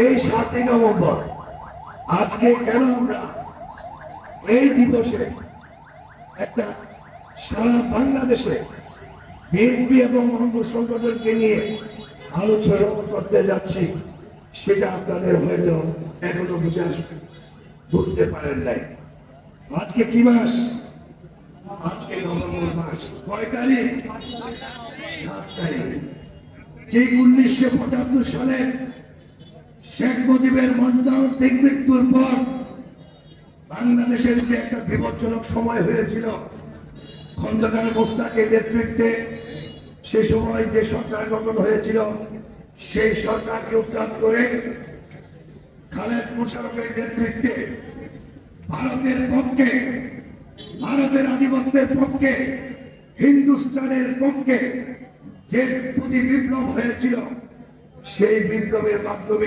এই 7ই নভেম্বর আজকে কেন আমরা এই দিবসে একটা সারা বাংলাদেশে বিএনপি এবং অঙ্গ সংগঠনকে নিয়ে আলোচনা করতে যাচ্ছি, সেটা আপনাদের হয়তো এখনো বুঝতে পারেন নাই। আজকে কি মাস? আজকে নভেম্বর মাস। কয় তারিখ? 7 তারিখ। ঠিক 1975 সালে শেখ মুজিবের মরণান্তিক মৃত্যুর পর বাংলাদেশের যে একটা বিপজ্জনক সময় হয়েছিল, খন্দকার মোশতাকের নেতৃত্বে সে সময় যে সরকার গঠন হয়েছিল, সেই সরকারকে উৎখাত করে খালেদ মোশাররফের নেতৃত্বে ভারতের পক্ষে, ভারতের আধিপত্যের পক্ষে, হিন্দুস্তানের পক্ষে যে প্রতি বিপ্লব হয়েছিল, সেই বিপ্লবের মাধ্যমে